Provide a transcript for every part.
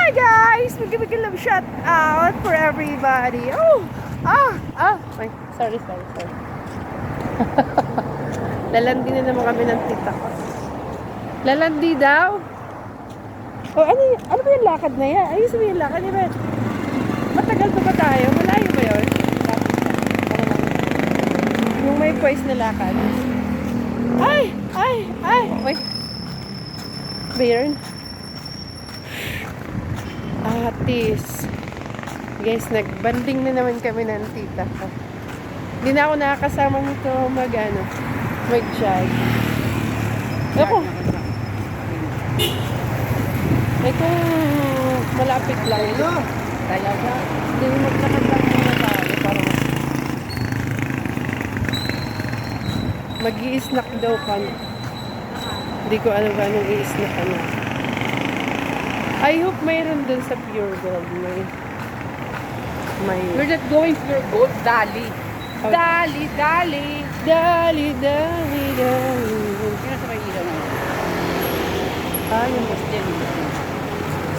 Hi guys! Bigyan love shout out for everybody. Ay, sorry. Lalandi na naman kami ng tita ko. Lalandi daw? Ano ba yung lakad na yan? Ayun sabihin yung lakad, di ba? Matagal pa ba tayo? Malayo ba yun? Yung may poise na lakad. Ay! Wait. Bayern. Atis. Guys, nagbanding na naman kami ng tita ko. Hindi na ako nakakasama nito mag-jog. Ako. Ito, malapit lang. Talaga. Hindi, maglakad lang muna tayo. Parang mag-i-snack daw kami. Hindi ko alam anong i-snack ano. I hope mayroon dun sa Pure Gold. We're not going Pure Gold, Dali. Oh. Dali. Dali. Sino sa may ilaw na? Yung Muslim.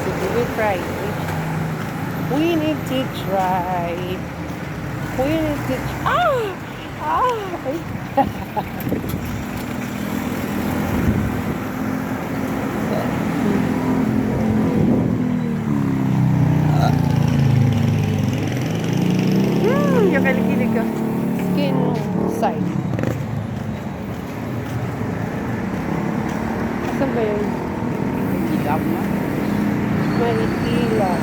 Sige, we try. We need to try. Ay. Yung kalikilig ko. Skin side. Saan ba yun? Ilap na. May ilaw.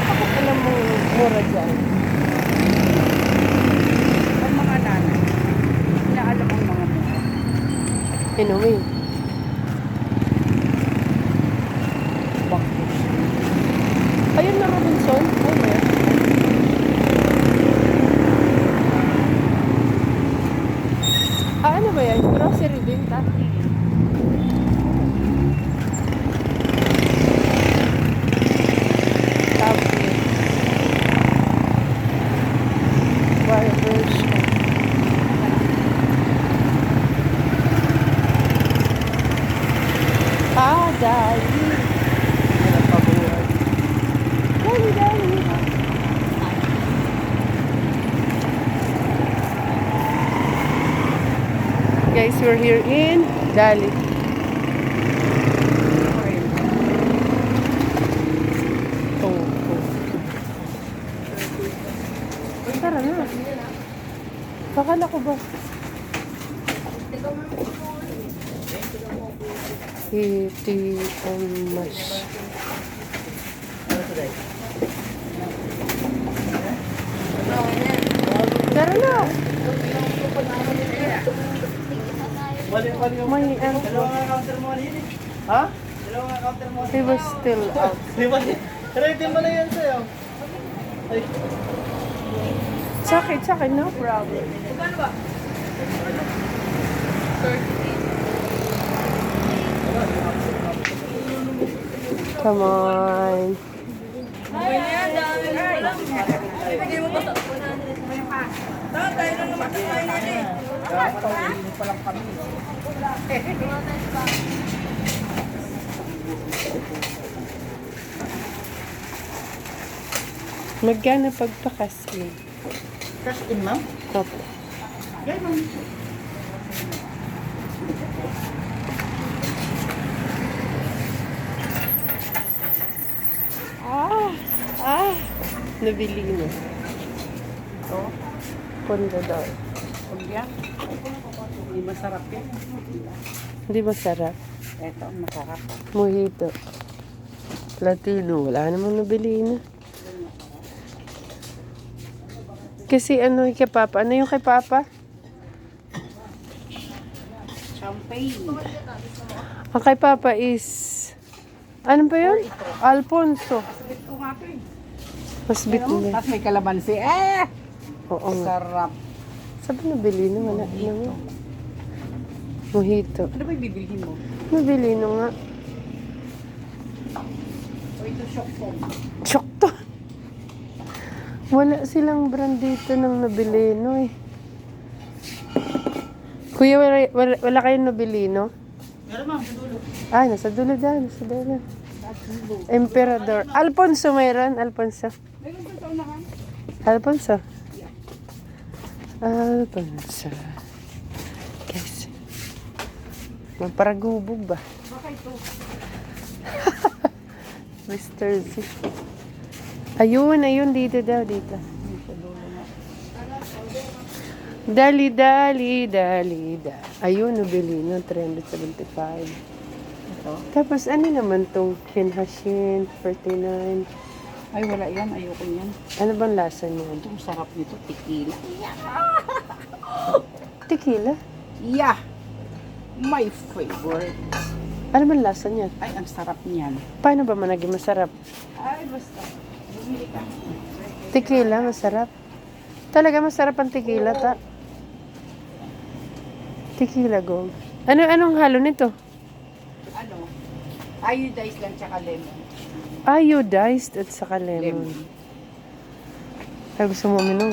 Ako alam mo mura dyan. Ang mga nanay, inaalam ang mga mukha. Inumin. Bakit? Ayun na Robinson. Ano ba yan? Ano ba yan? Grocery din, ta? Tablet. Barber shop. Dali. Ano pa buhay? Dali. Guys, we're here in Dali. Oh. Tara na. Bakala ko ba? ATM machine. Tara na. May Ha? Dalawang counter mo. he was still out. Di ba? Ready mo na yan sa'yo. Ay. Sa akin, no problem. Magkano ba? Come on. Ibigay mo ba ito? Tayo lang naman tayo natin. Pa lang kami. Magkano pagpakasin? Cash in, ma'am? Opo. Yan, ma'am. Nabili na. Ito. Pondo daw. Huwag yan. Hindi masarap yan. Hindi masarap. Ito, masarap. Mojito. Platino. Wala namang nabili na. Kasi ano yung kay Papa? Ano yung kay Papa? Champagne. Ang kay Papa is... Ano ba yun? Alfonso. Ito nga ito eh. Mas bit na. Tapos may kalamansi. Oo nga. Sarap. Sabi nabili na. Wala na. Mojito. Ano ba yung bibilhin mo? Nabili na nga. O ito, shock foam. Shock to. Wala silang brand dito ng nabili, no eh. Kuya, wala kayong nabili, no? Meron ma'am, sa dulo. Ay, nasa dulo dyan. Nasa dulo. Emperador. Alfonso mayroon? Alfonso. Meron sa unahan. Alfonso. Alfonso. Guys. Magparagubog ba? Baka ito. Mr. Z. Ayun, dito daw, dito. Sa dulo nga. Dali. Ayun, nabili no, 375. Ito. Tapos ano naman tong Hinhashin, 49. Ay, wala yan. Ayoko yan. Ano bang lasa niya? Ito, ang sarap nito. Tequila. Tequila? Yeah. My favorite. Ano bang lasa niya? Ay, ang sarap niyan. Paano ba managing masarap? Ay, basta. Bumili ka. Tequila, masarap. Talaga masarap ang tequila, ta. Tequila gold. Anong halo nito? Ano? Iodized lang tsaka lemon. Iodized at saka lemon. Lemon. Ay, gusto mo uminom?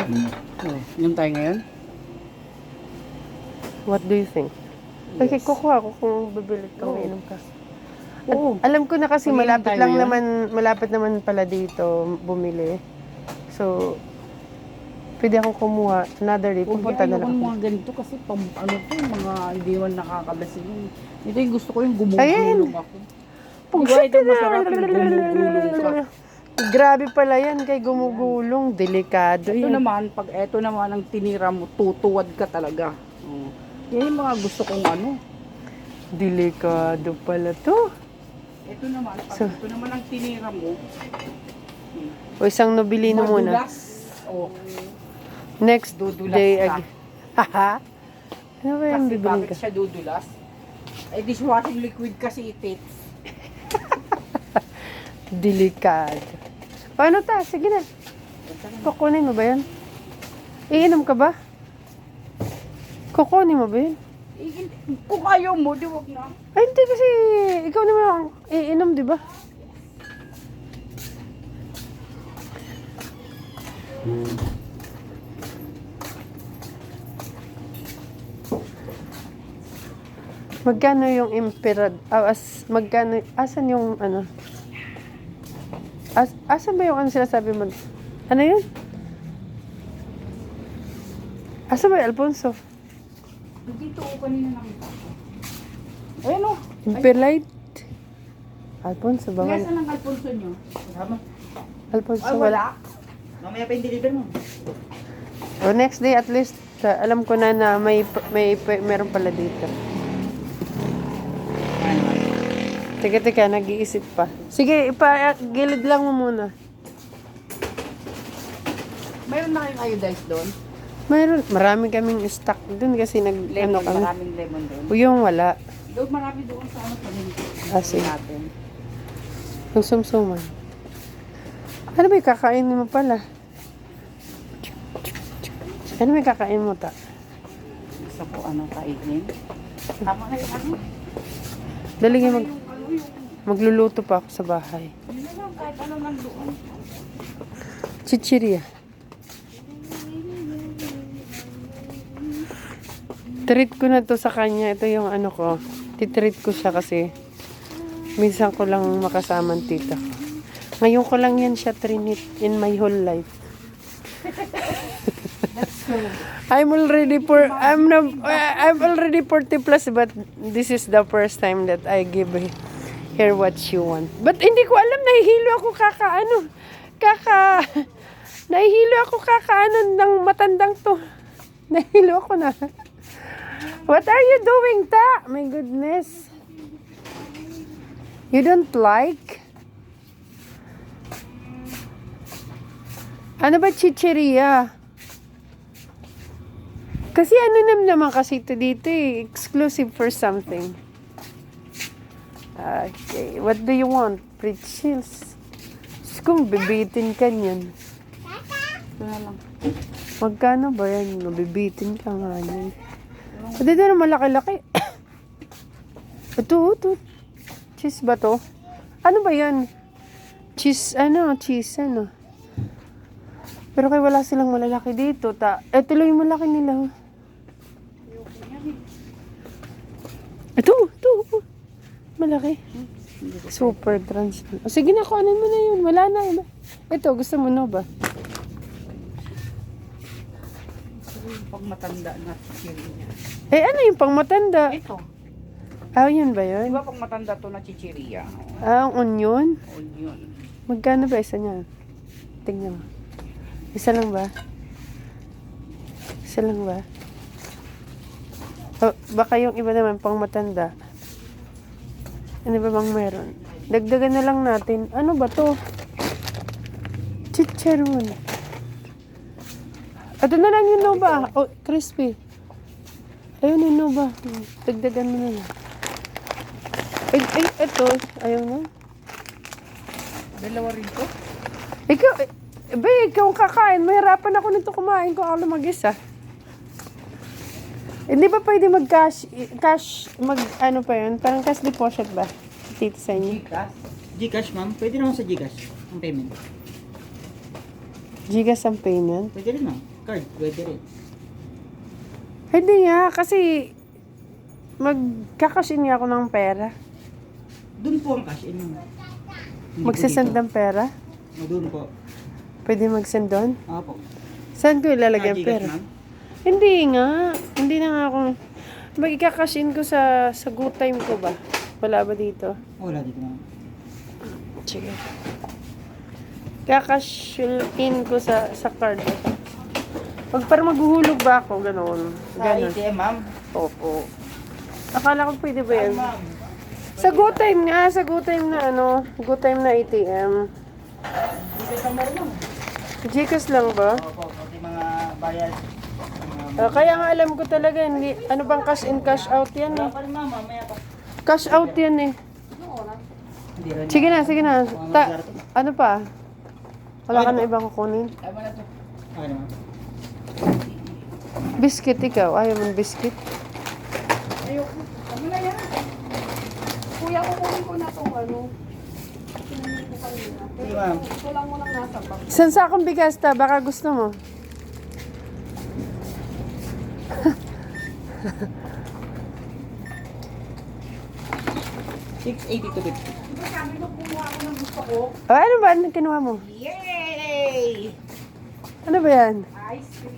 Oh, yung tayo ngayon? What do you think? Okay, kukuha ko kung bibili ka, Oo. uminom ka. Oo. Alam ko na kasi Uminom tayo ngayon? malapit naman pala dito bumili. So, pwede akong kumuha. Another day, pupunta na Ayoko lang ng ako. mga ganito kasi ano to, mga hindi man nakakalasing yun. Ito yung gusto ko yung Ayan. gumugulong ako. Diba ito masarap yung gumugulong ka? Grabe pala yan kay gumugulong. Delikado Ito yan. naman, pag ito naman ang tinira mo, tutuwad ka talaga. Oh. Yan yung mga gusto kong ano. Delikado pala to. Ito naman, pag So- ito naman ang tinira mo, O isang nobilino muna. madulas. Oh. Next Dudulas day ka. Haha. Ano ba yung Kasi bibiling bakit ka? siya dudulas? Eh, dishwashing liquid kasi itit. Delikado. Paano ta? Sige na. Kukunin mo ba yan? Iinom ka ba? Kukunin mo ba yun? Kung ayaw mo, di wag na. Ay, hindi kasi ikaw naman ang iinom, di ba? Magkano yung magkano, asan yung ano? Asan ba yung ano sinasabi mo? Ano yun? Asan ba yung Alfonso? Dito ko kanina nakita ko. Ayun o. Imperlite? Alfonso ba? Nasaan ang Alfonso nyo? Alfonso Ay, wala. wala. Mamaya pa yung deliver mo. O next day at least alam ko na meron pala dito. Teka, nag-iisip pa. Sige, gilid lang mo muna. Mayroon na kayong iodized doon? Mayroon, marami kaming stock dun kasi Lemon, kami. maraming lemon doon. O yung wala. Doon marami doon sa ano sa Sige. natin. Yung sumsuman. Ano ba yung kakain mo pala? Ano ba yung kakain mo ta? Gusto ko ano kainin. Tama na yung ano. Dali nga Yung ano yung magluluto pa ako sa bahay. yun na lang kahit ano nandoon. Chichiria. Treat ko na to sa kanya. Ito yung ano ko. Titreat ko siya kasi minsan ko lang makasama ang tita ko. Ngayon ko lang yan siya trinit in my whole life. I'm already 40 plus but this is the first time that I give her what she want. But hindi ko alam, nahihilo ako nahihilo ako ng matandang to. Nahihilo ako na. What are you doing, ta? My goodness. You don't like? Ano ba chicheria? Kasi ano naman kasi ito dito eh. Exclusive for something. Okay. What do you want? Pretzels. Kung bibitin ka niyan. Ito na lang. Magkano ba yan? Mabibitin ka nga niyan. O dito na malaki-laki. Ito. Cheese ba to? Ano ba yan? Cheese. Pero kaya wala silang malalaki dito. Ito lang yung malaki nila. Ito. malaki. Super trans. O sige na, kuhanin mo na yun. Wala na. Ito, gusto mo no ba? Pag matanda na chichiria. Eh, ano yung pang matanda? Ito. Ah, yun ba Di yun? ba pag matanda to na chichiria? Ah, ang onion? O yun. Magkano ba isa niya? Tingnan mo. Isa lang ba? Isa lang ba? Oh, baka yung iba naman pang matanda. Ano ba bang meron? Dagdagan na lang natin. Ano ba to? Chicharon. Ito na lang yung Nova. Oh, crispy. Ayun yung Nova. Dagdagan mo na lang. Ay, ito. Ayaw na. Dalawa rin to? Ikaw, ikaw ang kakain. Mahirapan ako nito kumain kung ako lang mag-isa. Hindi ba pwede ano pa yun? Parang cash deposit ba? Dito sa inyo. Gcash? Gcash, ma'am? Pwede naman sa Gcash ang payment. Gigas ang payment? Pwede rin, ma'am. Card, pwede rin. Hindi nga, kasi magkakash in nga ako ng pera. Doon po ang cash in, ma'am. Hindi po Magsasend dito. ng pera? Doon po. Pwede mag-send doon? Opo. Saan ko ilalagay ang Gcash, pera? ma'am? Hindi nga. Hindi na nga ako. Magkakash in ko sa good time ko ba? Wala ba dito? Wala dito, ma'am. Sige. Kakash in ko sa card. Pag parang maghuhulog ba ako, gano'n. Sa Gano'n. ATM, ma'am. Opo. Akala ko pwede ba yan? Ma'am. Sa good time nga, sa good time na ano, good time na ATM. Dito sa meron, ma'am. Gcash lang ba? Opo, pati mga bayad. Kaya nga alam ko talaga, hindi, ano bang cash in, cash out yan eh. Wala pa rin, ma'am. Mamaya pa. Cash out yan eh. Hindi rin. Sige na, sige na. Ano pa? Wala ka na ibang kukunin? Ay, wala to. Okay na, ma'am. Biscuit ikaw, ayaw mong biscuit? Ayoko. Ano na yan? Kuya, kukunin ko na itong ano. Pinamili ko kanina. Sige, ma'am. Ito lang mo lang nasa bag. San sa akong bigas ta? Baka gusto mo. $6.82.50. Diba sabi mo kumuha ako ng gusto ko? Ano ba? Ano kinuha mo? Yay! Ano ba yan? Ice cream.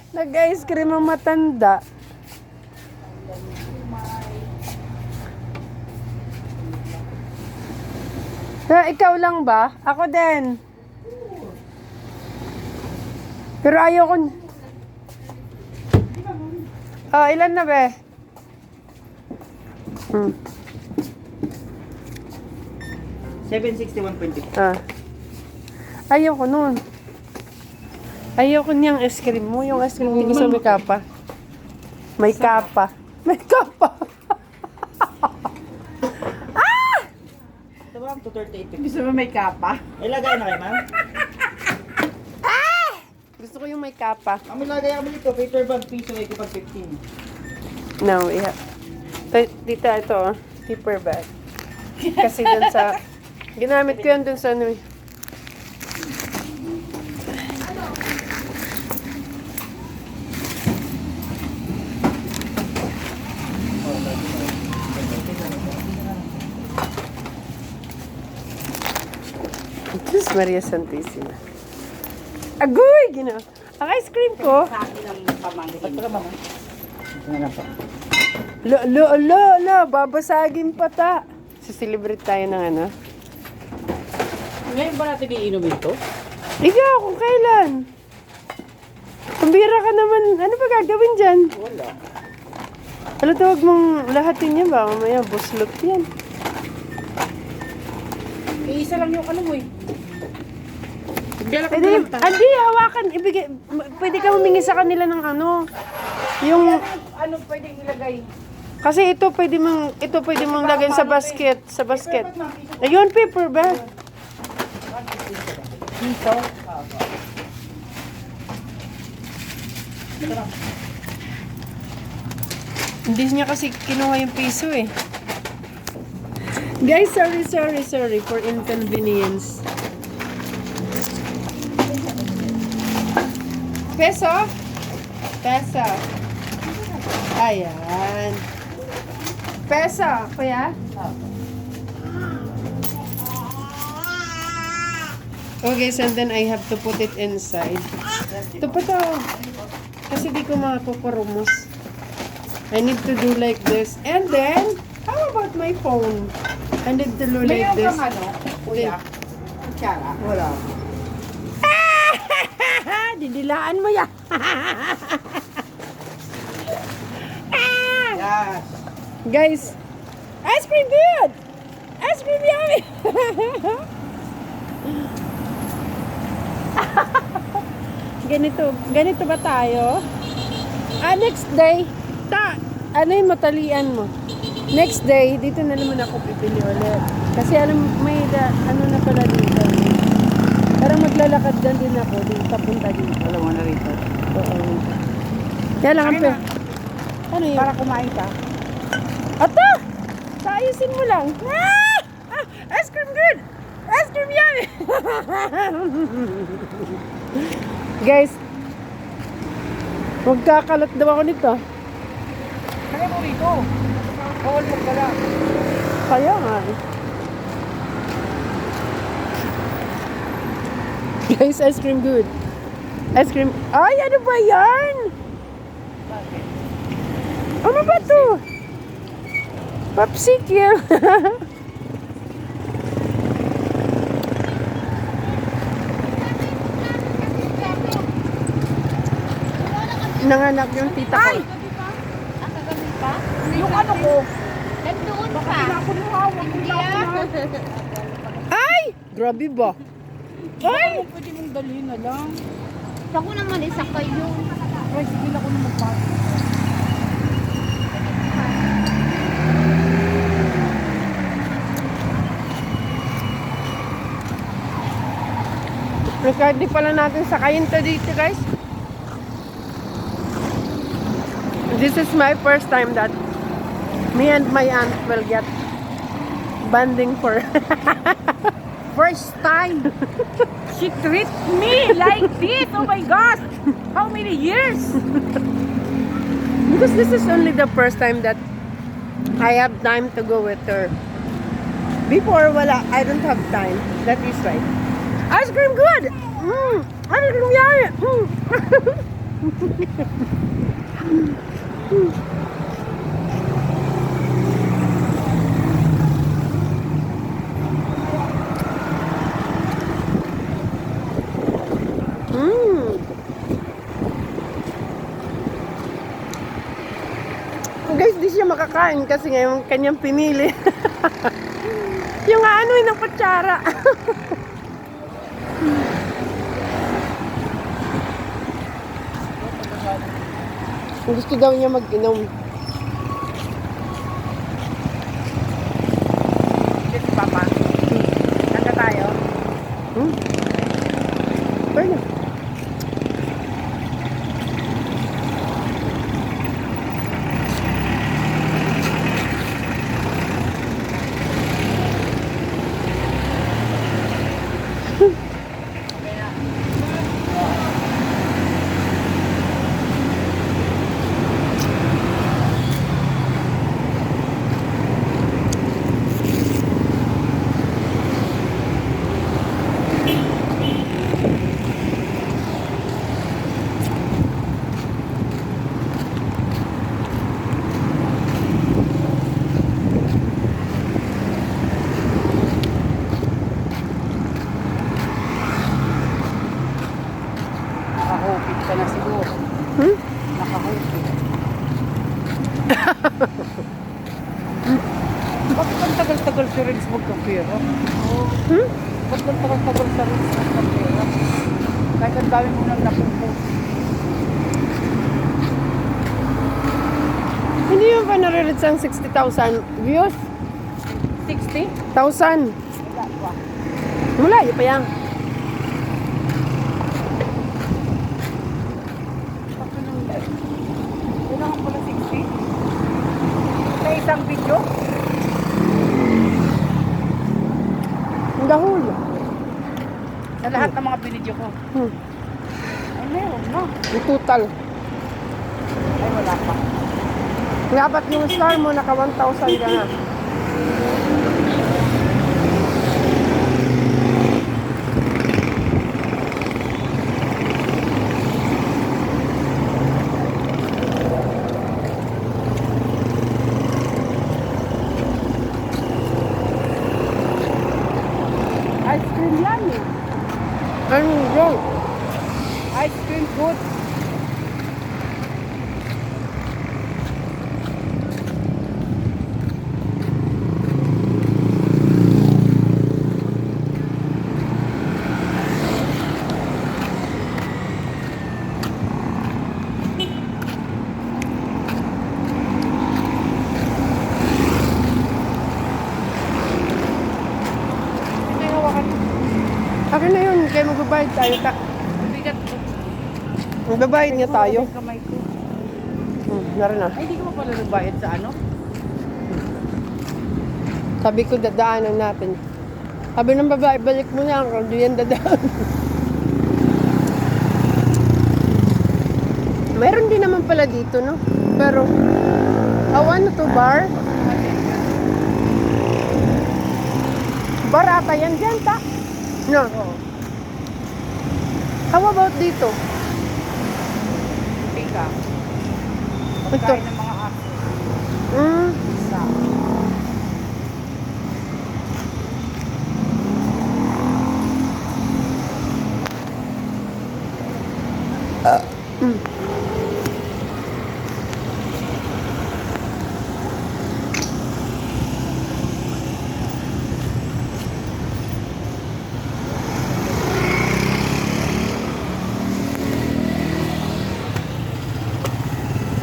Nag-ice cream ang matanda. Ikaw lang ba? Ako din. Pero ayoko. Oh, ilan na be? Hmm. 761.50. Ah. Ayoko nun. Ayoko niyang ice cream mo. Yung ice cream hindi gusto may kapa. May kapa. May kapa. Ito, ma'am, 238.50. Gusto mo may kapa? Ilagay na kayo, ma'am. Gusto ko yung may kapa. Ang ilagay kami dito, paper bag, piso, ay kapag 15. No, yeah. Dito, ito, oh. Paper bag. Kasi dun sa... Ginamit ko yan dun sa ano. Diyos Maria Santissima. Agoy! Gina. Ang ice cream ko. Sa akin ang pamangkin. Ito ka, ma'am. Ito na lang po. Babasagin pa ta. Celebrate tayo ng ano. Ngayon ba natin iinumin to? Ikaw, kung kailan? Kumbira ka naman. Ano ba gagawin dyan? Wala. Ano tawag mong lahatin yan ba? Mamaya, buslot yan. Iisa lang yung ano mo eh. Hindi, hawakan. Pwede ka humingi sa kanila ng ano. Yung, Ano pwedeng ilagay? kasi ito pwede mong lagyan sa basket. Sa basket. Ayun, paper bag. Piso. Hindi niya kasi kinuha yung piso eh. Guys, sorry for inconvenience. Peso? Peso. Ayan. Peso, kuya? Okay, so then I have to put it inside. Ito pa to. Kasi di ko makakukurumos. I need to do like this. And then, how about my phone? I need to do like this. kuya? Kutsara? Wala. Didilaan mo yan. Yes. Guys, ice cream good! Ice cream yummy! ganito ba tayo? Next day, ano yung matalian mo? Next day, dito na naman ako pipili ulit. Kasi ano na pala dito. Parang maglalakad din ako, dito papunta dito. Alam mo na rito. Oo. Kaya lang ang ano yun? Para kumain ka. Ata! Ayusin mo lang. Ice cream good! Ice cream yummy! Guys, magkakalat daw ako nito. Kaya mo rito. Bawal mo pala. Kaya nga eh. Guys, ice cream good. Ice cream. Ay, ano ba yan? Ano ba to? Popsicle. Nanganak yung tita ko. Ay! Yung ano ko. Nagdoon Baka pa. pinakunuha. Huwag mo Ay! Grabe ba? Ay! Pwede mong dalhin na lang. Ako naman isa kayo. Ay, sige na ko na magpasok. Record pala natin sakayin to dito, guys. This is my first time that me and my aunt will get bonding for First time. She treat me like this. Oh my gosh. How many years? because this is only the first time that I have time to go with her. Before, wala, I don't have time. That is right. Ice cream good! Ice cream yummy! Guys, di siya makakain kasi ngayon kanyang pinili. Yung ano ng kutsara. Gusto daw niya mag-inom. Yes, Papa. Nanda tayo. Pwede. Nakahupit ka na siguro. Nakahupit. Bakit ang tagal-tagal si Renz magkapira? Bakit ang tagal-tagal si Renz magkapira? Kahit ang dami mo nang napupost. Hindi mo pa nare-reach ang 60,000 views? 60? 1,000. Wala pa. Wala, yun pa yan. Yun lang pala 60? Sa isang video? Ang dahul. Sa lahat ng mga binidyo ko. Ay, meron na. Yung total. Ay, wala pa. Dapat yung star mo, naka 1,000 ka na. Ice cream yan eh. Ano yun? Ice cream good. May hawakan. Akin na yun, kaya magbabayad tayo. Bigat ko. Magbabayad nga tayo. Yung kamay ko. Narin na. Ay, hindi ko pa pala nagbayad sa ano? Sabi ko, dadaanan natin. Sabi ng babae, balik mo na. Kung di yan dadaan. Meron din naman pala dito, no? Pero, ano to, bar? Bar ata yan dyan, ta? No. Oo. How about dito? Pika. Ito. Pagkain ng mga aso. Isa.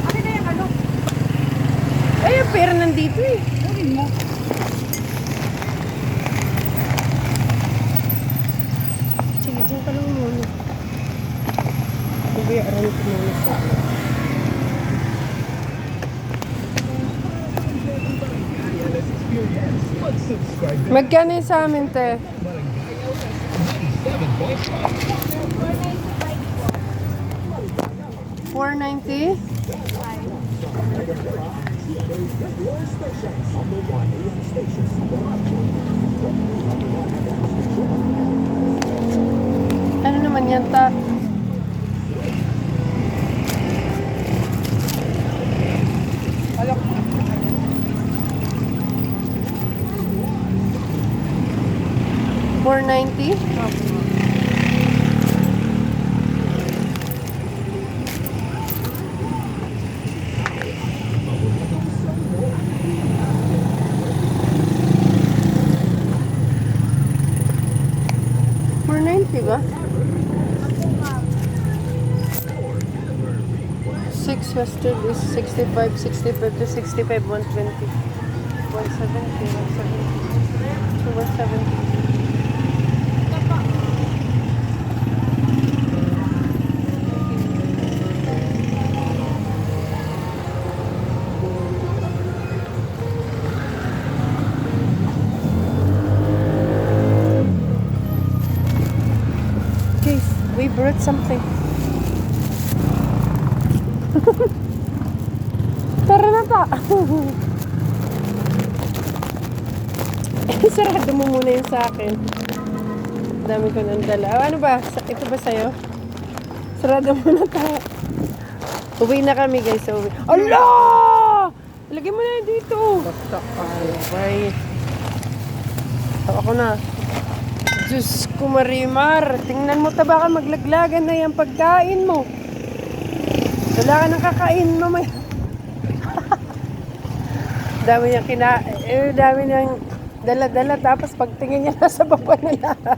Akin na yung ano? Ay, yung pera nandito eh. Kunin mo. Sige, dyan ka lang muna. Bayaran ko muna sa magkano yung sa amin, te? 490? Ano naman yan, ta? Alam mo. 490? $490 ba? 6 Western is 65 to 65, 120. 170, 170. 170. Guys, we brought something. Tara na ta. Sarado mo muna yung sa akin. Dami ko nang dala. Ano ba? Ito ba sa'yo? Sarado muna ta. Uwi na kami guys. Uwi. Allah! Lagay mo na yun dito. Basta Bye. Ako na. Diyos ko, Marimar. Tingnan mo, baka maglaglagan na yung pagkain mo. Wala ka nang kakain, mamaya. Dami niyang dami niyang dala-dala. Tapos pagtingin niya, nasa baba na lahat.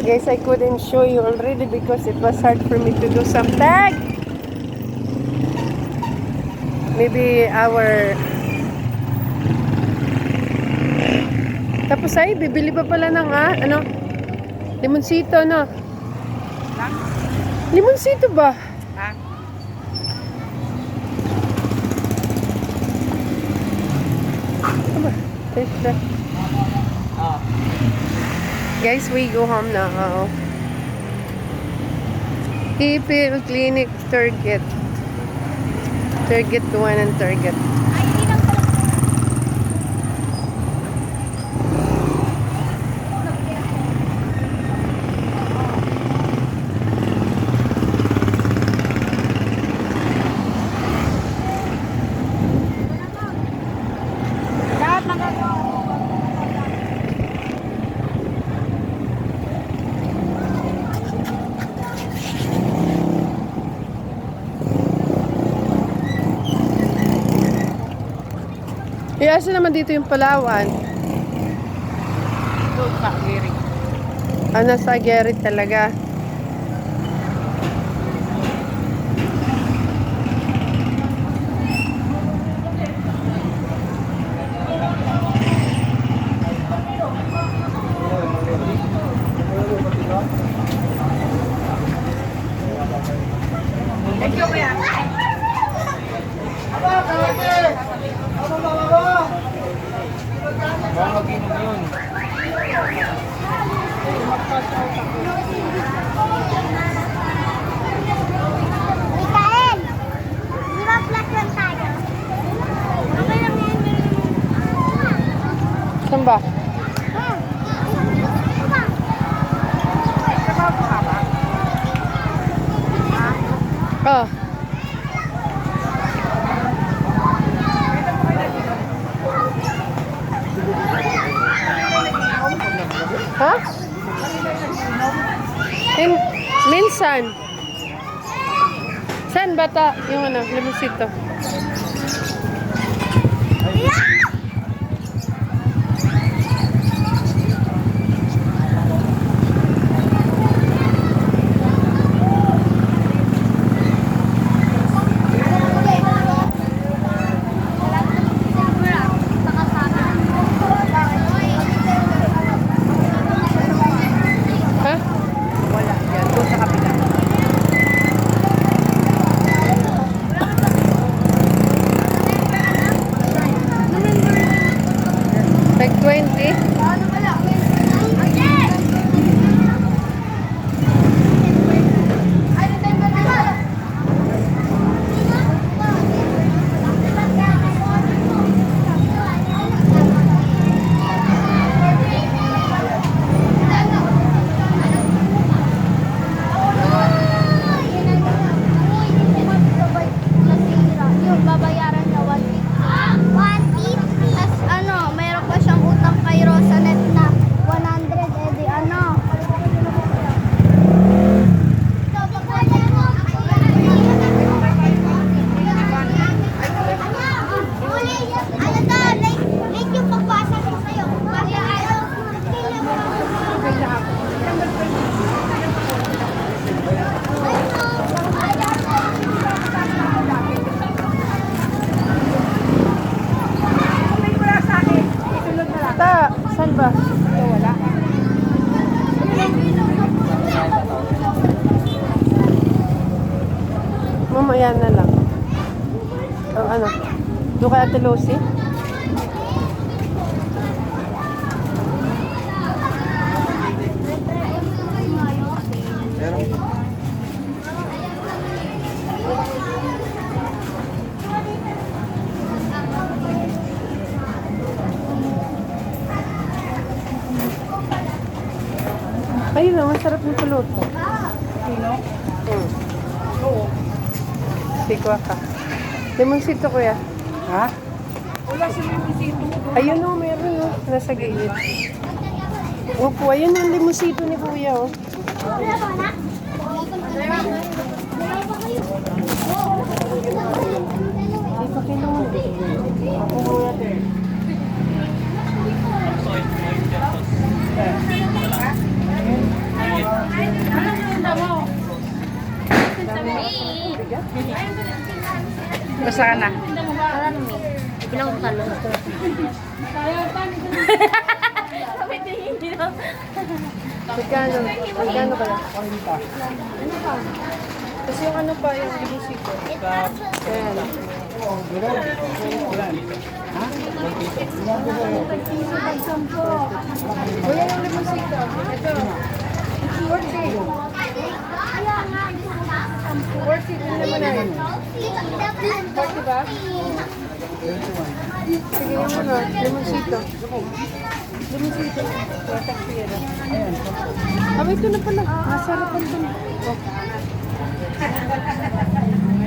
Guys, I couldn't show you already because it was hard for me to do some tag. Maybe our... Tapos ay, bibili pa pala ng limonsito, no? lang. Limonsito ba? Ha? Aba, taste that. Guys, we go home now. Ipil Clinic, Target. Target 1 and Target. Ay, hindi lang pala. Lahat ng ano. Asa naman dito yung Palawan? Doon sa Giri. Nasa Gerrit talaga. Thank you, kuya. Mikael! Di ba plus one tayo? Okay lang yan. Saan ba? Trabaho ka ba? Oh. Ha? Minsan. Saan bata? Yung ano, limusito. Ha? Wala. Yan. Doon sa kapila. Like 20? Yung babayaran niya 150. Tapos ano, mayroon pa siyang utang kay Rosanet na 100. Eh di ano. Ano to? Late yung pagbasa ko sa'yo. Ta, saan ba? Wala. Mamaya na lang. O ano? Doon kay Ate Lucy? Ayun na, masarap yung puluto. Sino? Hmm. Oo. Sikwa ka. Limonsito kuya. Ha? Wala si Luisito. Ayun o, meron o. Nasa gilid. Opo, ayun ang limonsito ni kuya o. Ay, pakinuha. Ako kuya din. Basta ka na. Ilang talong. Magkano? Magkano kaya? Pangita. Kasi yung ano pa, yung limonsito. Ayan. Ha? Kuya yung limonsito. Ito. 40. Kaya nga, Worth it din naman na yun. Worth it ba? Sige yung ano, limoncito. Limoncito. Watak pira. Ah, ito na pala. Masarapan ito na.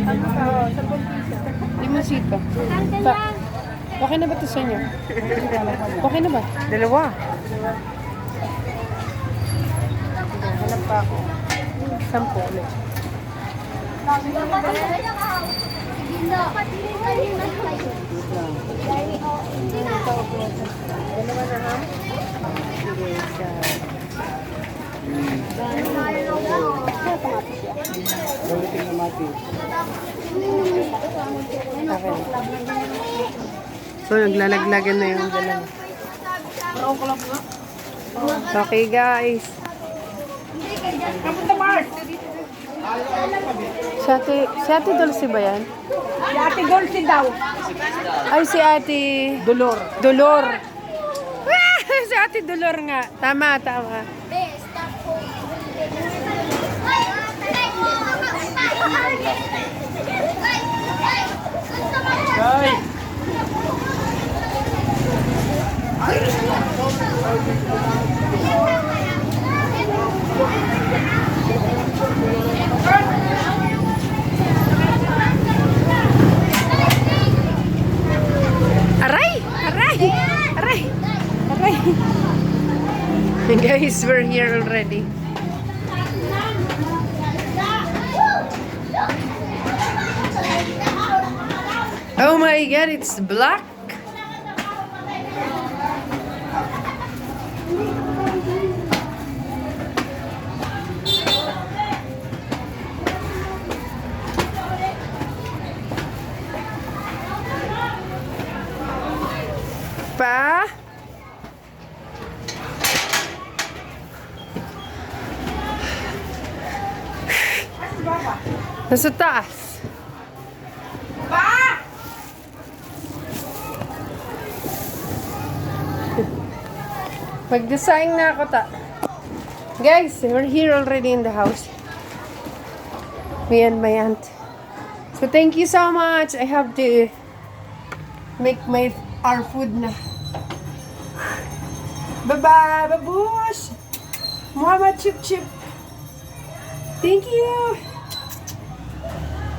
Ano ka? 10 piso. Limoncito. Okay na ba ito sa inyo? Okay na ba? Dalawa. Hanap pa ako. 10 ulit. Dalawa na ha? Sige, isa. Gamitin na mati. Okay. So, naglalaglagan na yung dalawa. Okay, guys. Si Ate Dulce ba yan? Si Ate Dulce daw. Ay, si Ate... Dolor. Dolor. Si Ate Dolor nga. Tama, tama. Ay! Aray! Aray! Aray! Aray! Guys, we're here already. Oh my god, it's black! Pa? Nasa taas. Mag-design na ako ta. Guys, we're here already in the house. Me and my aunt. So thank you so much. I have to make our food na. Bye-bye, babush. Muhammad Chip Chip. Thank you.